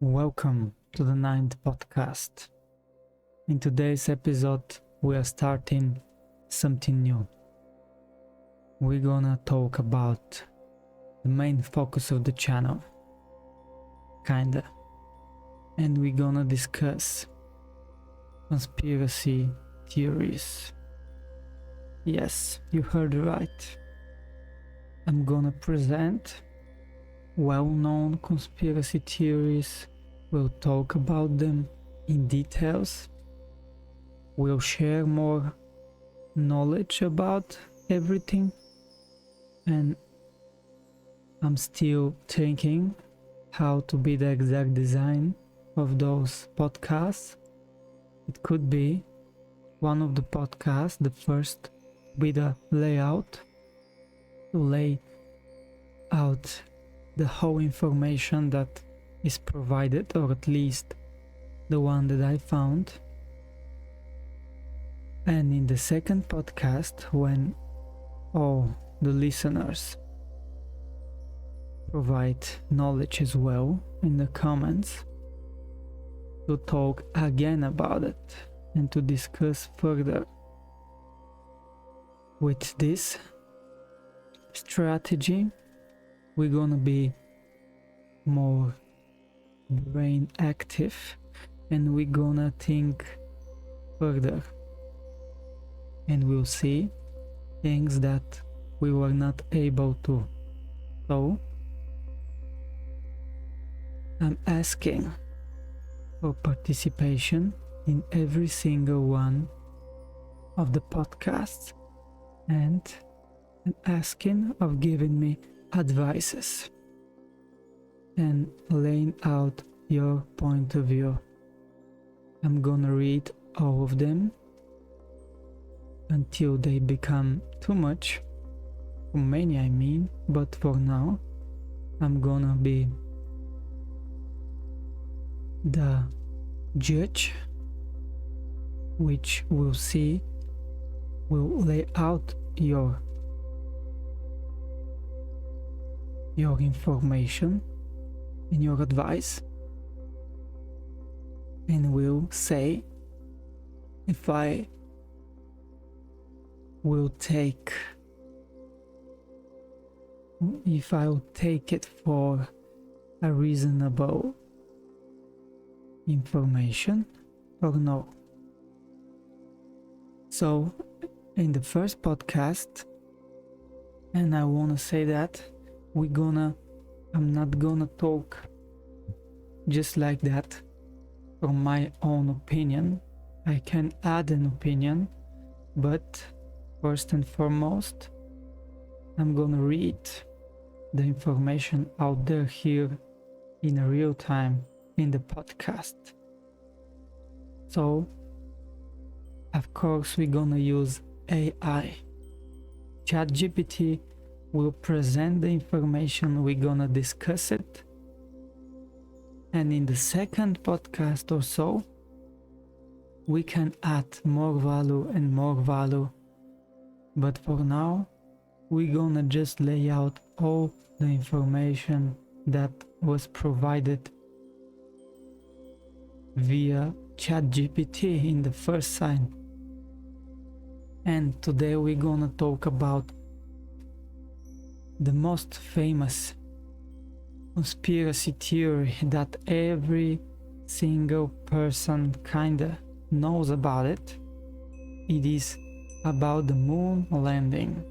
Welcome to the 9th podcast. In today's episode, we are starting something new. We're gonna talk about the main focus of the channel, kinda, and we're gonna discuss conspiracy theories. Yes, you heard right. I'm gonna present well-known conspiracy theories. We'll talk about them in details. We'll share more knowledge about everything, and I'm still thinking how to be the exact design of those podcasts. It could be one of the podcasts, the first with a layout to lay out the whole information that is provided, or at least the one that I found. And in the second podcast, when all the listeners provide knowledge as well in the comments, to talk again about it and to discuss further. With this strategy, we're gonna be more brain active and we're gonna think further, and we'll see things that we were not able to. So I'm asking for participation in every single one of the podcasts, and I'm asking of giving me advices and laying out your point of view. I'm gonna read all of them until they become too much, too many I mean, but for now I'm gonna be the judge, which will lay out your information and your advice, and will say if I will take it for a reasonable information or no. So in the first podcast, and I want to say that I'm not gonna talk just like that from my own opinion. I can add an opinion, but first and foremost, I'm gonna read the information out there here in real time in the podcast. So, of course, we're gonna use AI. ChatGPT will present the information, we're gonna discuss it, and in the second podcast or so we can add more value, but for now we're gonna just lay out all the information that was provided via ChatGPT in the first sign. And today we're gonna talk about the most famous conspiracy theory that every single person kinda knows about it. It is about the moon landing.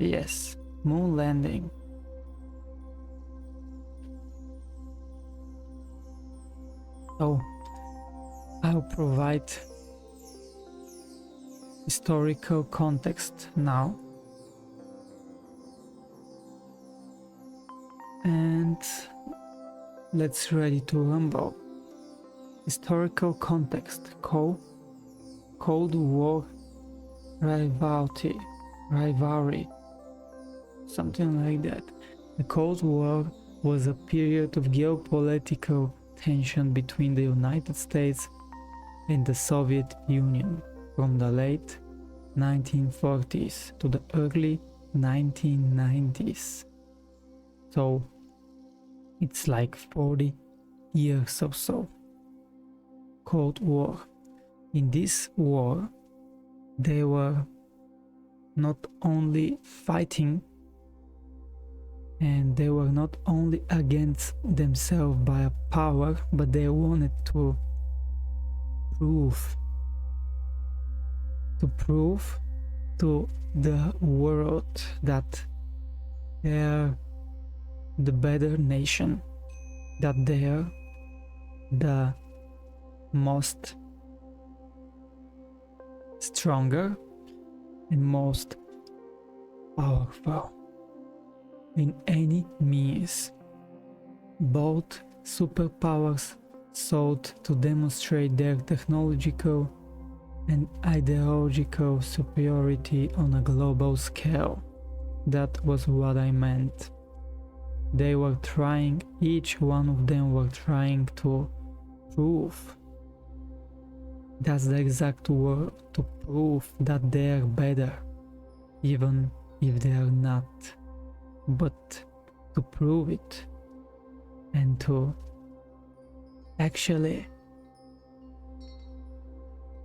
Yes, moon landing. So I'll provide historical context now. And let's ready to rumble. Historical context: Cold War rivalry, something like that. The Cold War was a period of geopolitical tension between the United States and the Soviet Union from the late 1940s to the early 1990s. So it's like 40 years or so. Cold War. In this war, they were not only fighting, and they were not only against themselves by a power, but they wanted to prove to the world that they're the better nation, that they're the most stronger and most powerful in any means. Both superpowers sought to demonstrate their technological and ideological superiority on a global scale. That was what I meant. They were trying, each one of them were trying to prove. That's the exact word, to prove that they are better, even if they are not. But to prove it and to actually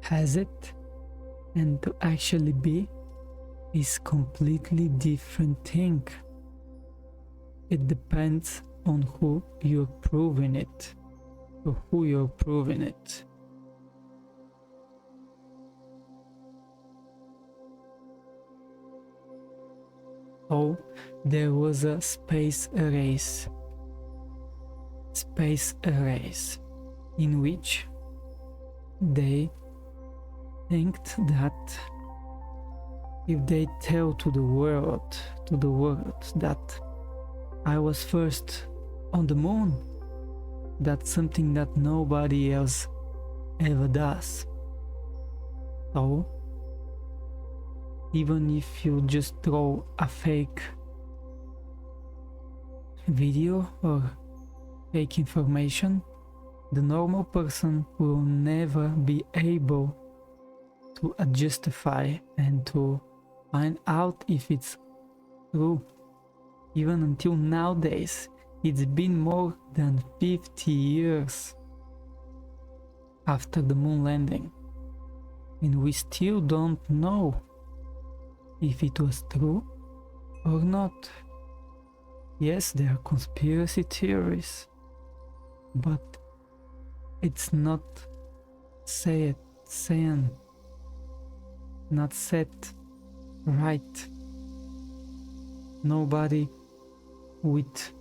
has it and to actually be is completely different thing. It depends on who you're proving it, to who you're proving it. So there was a space race in which they think that if they tell to the world that I was first on the moon, that's something that nobody else ever does. So even if you just throw a fake video or fake information, the normal person will never be able to justify and to find out if it's true. Even until nowadays, it's been more than 50 years after the moon landing, and we still don't know if it was true or not. Yes, there are conspiracy theories, but it's not said right. Nobody with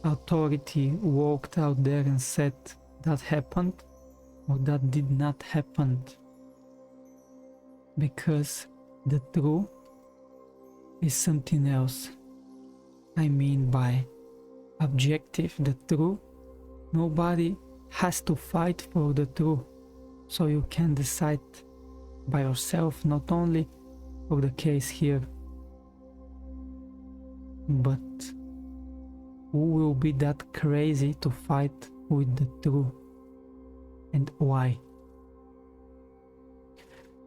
authority walked out there and said that happened or that did not happen, because the truth is something else. I mean by objective, the truth. Nobody has to fight for the truth, so you can decide by yourself, not only for the case here, but who will be that crazy to fight with the truth, and why?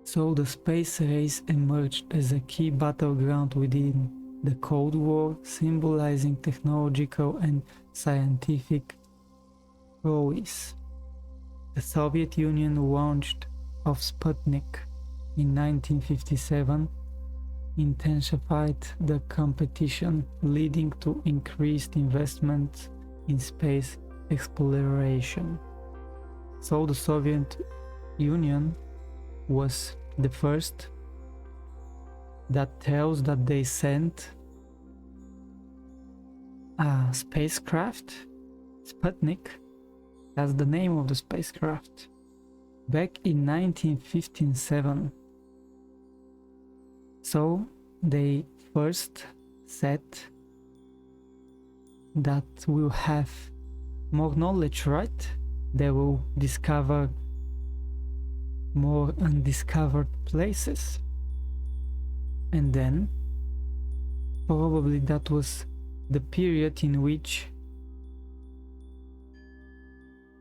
So the space race emerged as a key battleground within the Cold War, symbolizing technological and scientific prowess. The Soviet Union launched of Sputnik in 1957 intensified the competition, leading to increased investment in space exploration. So the Soviet Union was the first that tells that they sent a spacecraft, Sputnik, that's the name of the spacecraft, back in 1957. So they first said that we'll have more knowledge, right? They will discover more undiscovered places. And then probably that was the period in which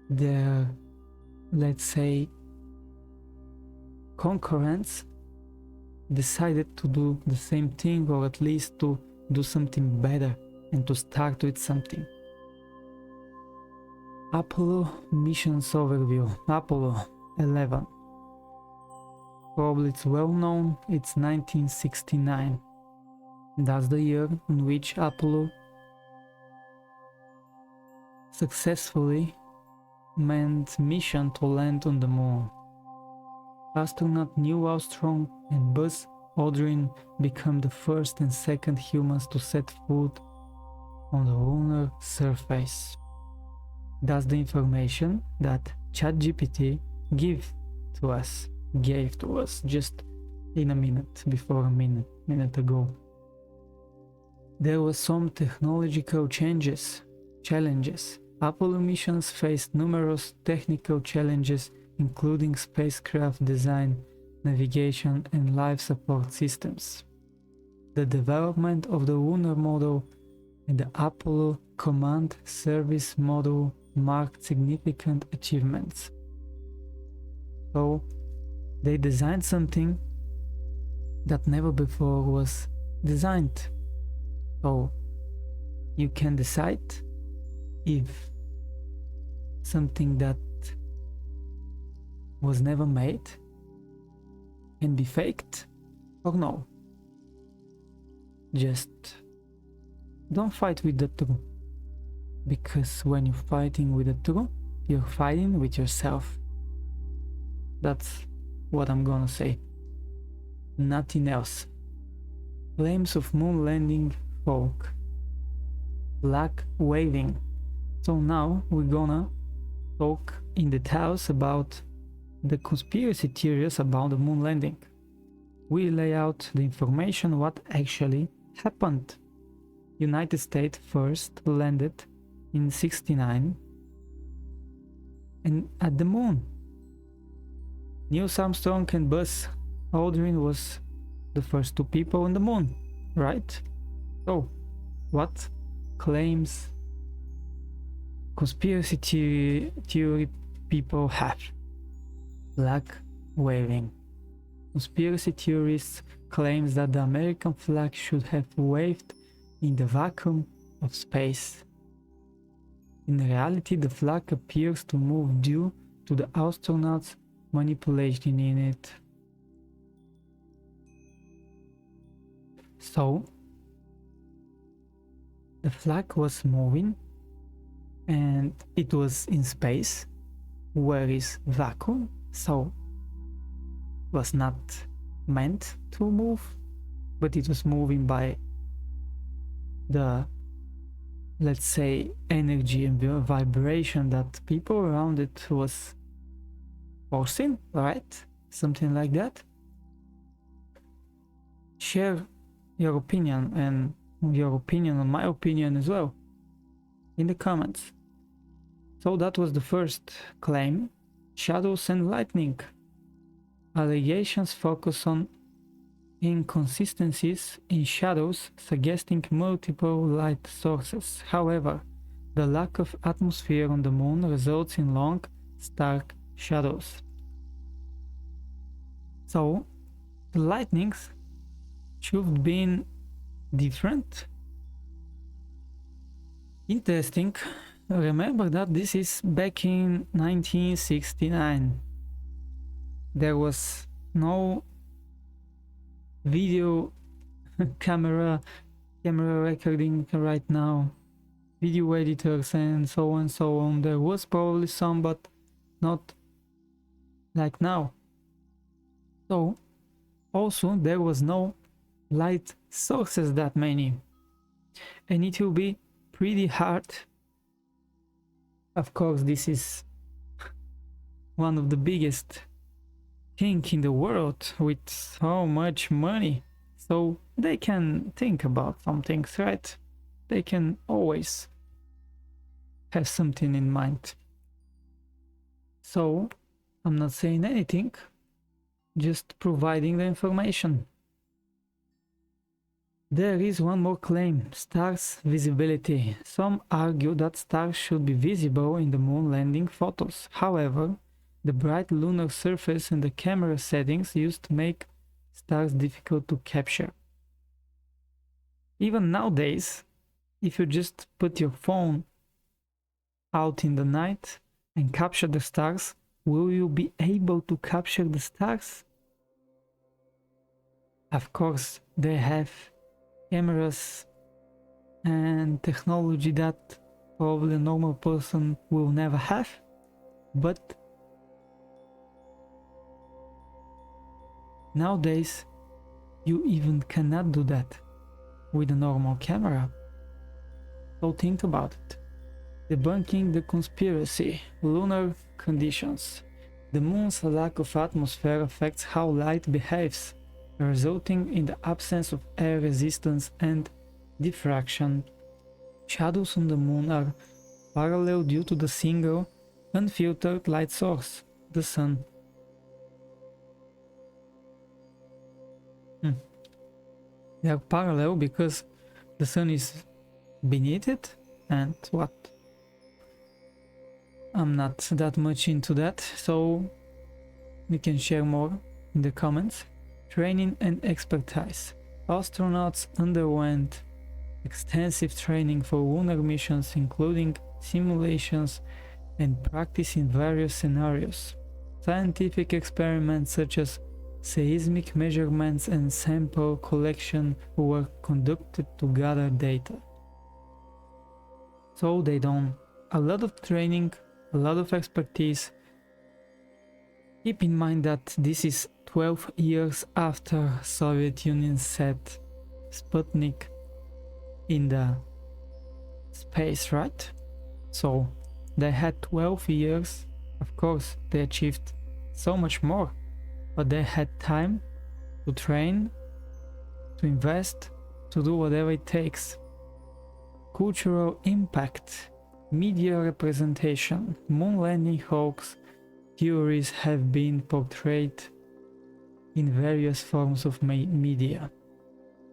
their, let's say, concurrents decided to do the same thing, or at least to do something better and to start with something. Apollo missions overview. Apollo 11. Probably it's well known, it's 1969. That's the year in which Apollo successfully manned mission to land on the moon. Astronaut Neil Armstrong and Buzz Aldrin became the first and second humans to set foot on the lunar surface. That's the information that ChatGPT gave to us just in a minute, before a minute ago. There were some technological challenges. Apollo missions faced numerous technical challenges, including spacecraft design, navigation, and life support systems. The development of the lunar model and the Apollo Command Service model marked significant achievements. So, they designed something that never before was designed. So, you can decide if something that was never made can be faked or no. Just don't fight with the truth, because when you're fighting with the truth, you're fighting with yourself. That's what I'm gonna say. Nothing else. Claims of moon landing folk. Flag waving. So now we're gonna talk in details about the conspiracy theories about the moon landing. We lay out the information what actually happened. United States first landed in 69 and at the moon. Neil Armstrong and Buzz Aldrin was the first two people on the moon, right? So, what claims conspiracy theory people have? Flag waving. Conspiracy theorists claims that the American flag should have waved in the vacuum of space. In reality, the flag appears to move due to the astronauts manipulation in it. So, the flag was moving and it was in space, where is vacuum, so was not meant to move, but it was moving by the, let's say, energy and vibration that people around it was forcing, right? Something like that. Share your opinion and your opinion on my opinion as well in the comments. So that was the first claim. Shadows and lightning. Allegations focus on inconsistencies in shadows, suggesting multiple light sources. However, the lack of atmosphere on the moon results in long, stark shadows. So, the lightnings should have been different. Interesting. Remember that this is back in 1969. There was no video camera recording right now, video editors and so on. There was probably some, but not like now. So also there was no light sources that many, and it will be pretty hard. Of course, this is one of the biggest thing in the world with so much money, so they can think about some things, right? They can always have something in mind. So I'm not saying anything, just providing the information. There is one more claim: stars visibility. Some argue that stars should be visible in the moon landing photos. However, the bright lunar surface and the camera settings used to make stars difficult to capture. Even nowadays, if you just put your phone out in the night and capture the stars, will you be able to capture the stars? Of course, they have cameras and technology that probably a normal person will never have, but nowadays you even cannot do that with a normal camera. So think about it. Debunking the conspiracy. Lunar conditions. The moon's lack of atmosphere affects how light behaves, resulting in the absence of air resistance and diffraction. Shadows on the moon are parallel due to the single, unfiltered light source, the sun. They are parallel because the sun is beneath it, and what? I'm not that much into that, so we can share more in the comments. Training and expertise. Astronauts underwent extensive training for lunar missions, including simulations and practice in various scenarios. Scientific experiments such as seismic measurements and sample collection were conducted to gather data. So they done a lot of training, a lot of expertise. Keep in mind that this is 12 years after Soviet Union set Sputnik in the space, right? So they had 12 years. Of course, they achieved so much more, but they had time to train, to invest, to do whatever it takes. Cultural impact, media representation, moon landing hoax theories have been portrayed in various forms of media,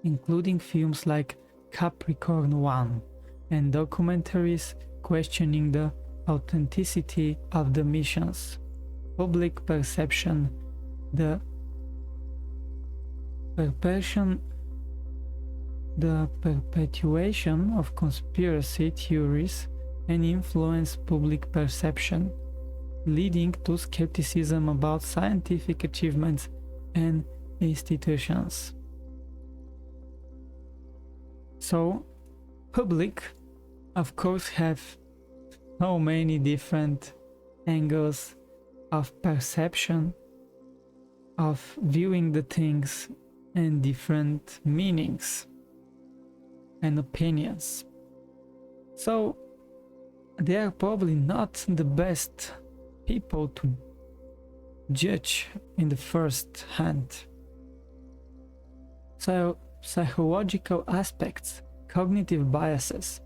including films like Capricorn 1 and documentaries questioning the authenticity of the missions. Public perception, the perpetuation of conspiracy theories and influence public perception, leading to skepticism about scientific achievements and institutions. So, public, of course, have so many different angles of perception, of viewing the things, and different meanings and opinions. So they are probably not the best people to judge in the first hand. So psychological aspects, cognitive biases,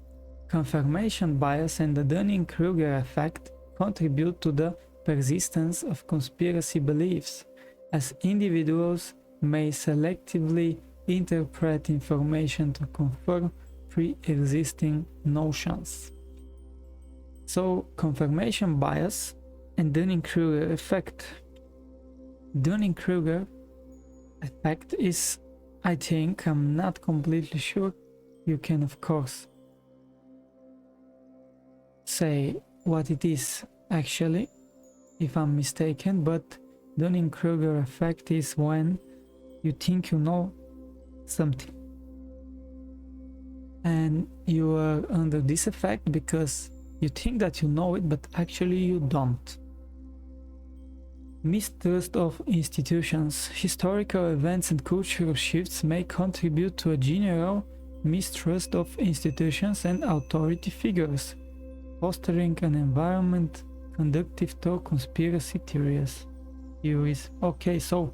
confirmation bias and the Dunning-Kruger effect contribute to the persistence of conspiracy beliefs, as individuals may selectively interpret information to confirm pre-existing notions. So, confirmation bias and Dunning-Kruger effect. Dunning-Kruger effect is, I think, I'm not completely sure. You can, of course, say what it is actually, if I'm mistaken, but Dunning-Kruger effect is when you think you know something and you are under this effect because you think that you know it, but actually you don't. Mistrust of institutions. Historical events and cultural shifts may contribute to a general mistrust of institutions and authority figures, fostering an environment conducive to conspiracy theories. Okay, so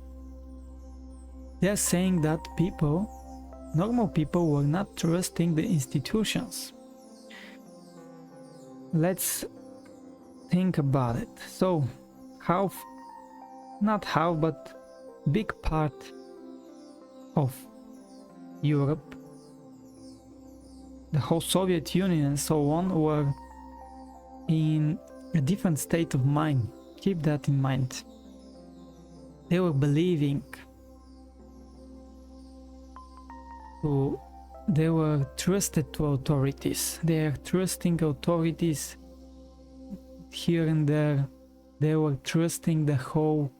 they're saying that people, normal people, were not trusting the institutions. Let's think about it. So, but big part of Europe, the whole Soviet Union and so on, were in a different state of mind. Keep that in mind. They were believing, they were trusted to authorities. They are trusting authorities here and there. They were trusting the whole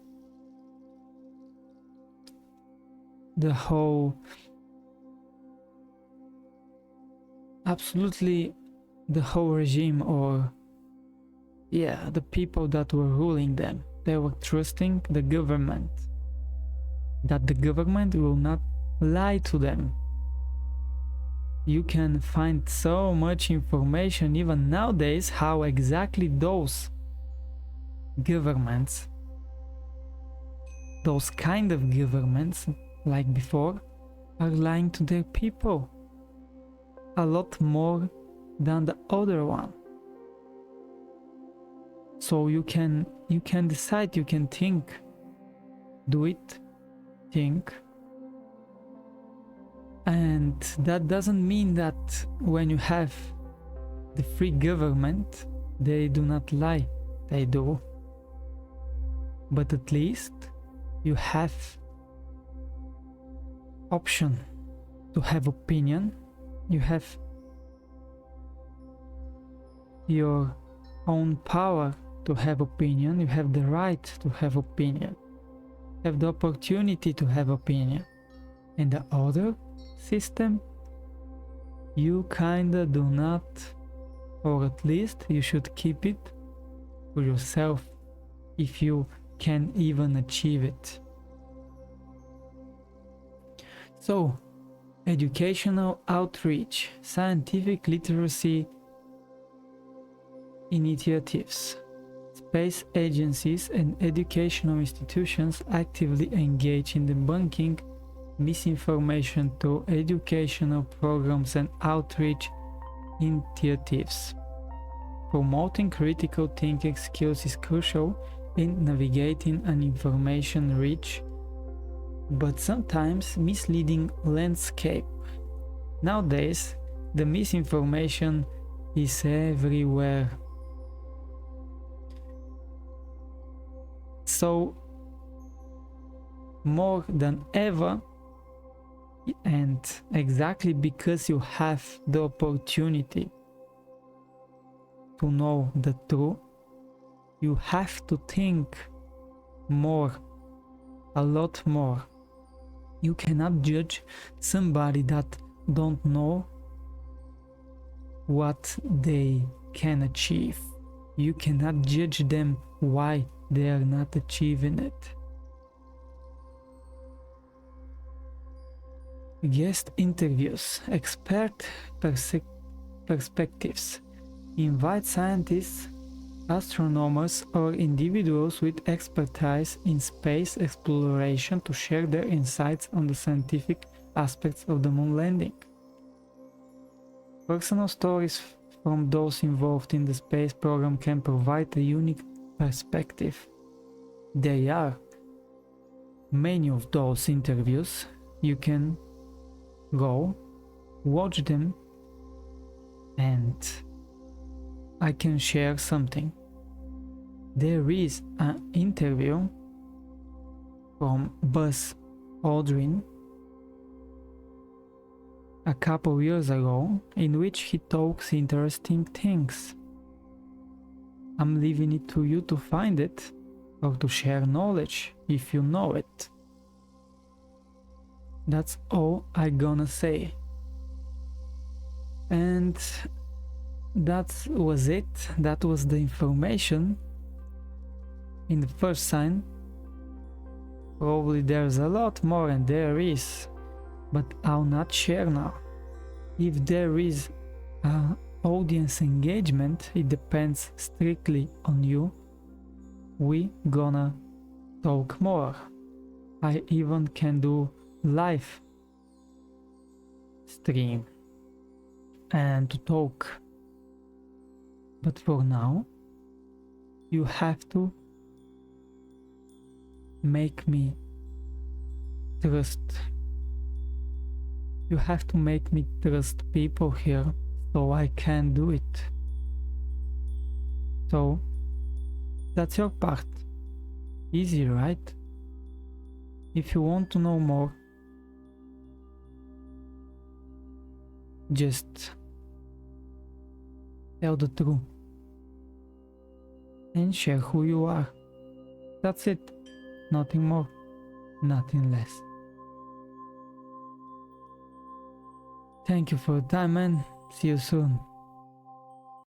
absolutely the whole regime, or yeah, the people that were ruling them. They were trusting the government, that the government will not lie to them. You can find so much information even nowadays how exactly those governments, those kind of governments like before, are lying to their people a lot more than the other one. So you can decide, you can think, do it, think. And that doesn't mean that when you have the free government, they do not lie. They do. But at least you have option to have opinion. You have your own power to have opinion. You have the right to have opinion. You have the opportunity to have opinion. And the other system, you kinda do not, or at least you should keep it for yourself if you can even achieve it. So, educational outreach, scientific literacy initiatives. Space agencies and educational institutions actively engage in debunking misinformation through educational programs and outreach initiatives. Promoting critical thinking skills is crucial in navigating an information-rich but sometimes misleading landscape. Nowadays, the misinformation is everywhere. So, more than ever, and exactly because you have the opportunity to know the truth, you have to think more, a lot more. You cannot judge somebody that don't know what they can achieve. You cannot judge them why they are not achieving it. Guest interviews, expert perspectives. Invite scientists, astronomers, or individuals with expertise in space exploration to share their insights on the scientific aspects of the moon landing. Personal stories from those involved in the space program can provide a unique perspective. There are many of those interviews. You can go watch them, and I can share something. There is an interview from Buzz Aldrin a couple years ago in which he talks interesting things. I'm leaving it to you to find it or to share knowledge if you know it. That's all I'm gonna say. And that was it. That was the information in the first sign. Probably there's a lot more, and there is, but I'll not share now. If there is audience engagement, it depends strictly on you. We gonna talk more. I even can do live stream and to talk. But for now, you have to make me trust. You have to make me trust people here so I can do it. So that's your part. Easy, right? If you want to know more, just tell the truth. and share who you are. That's it. Nothing more, nothing less. Thank you for your time, and see you soon.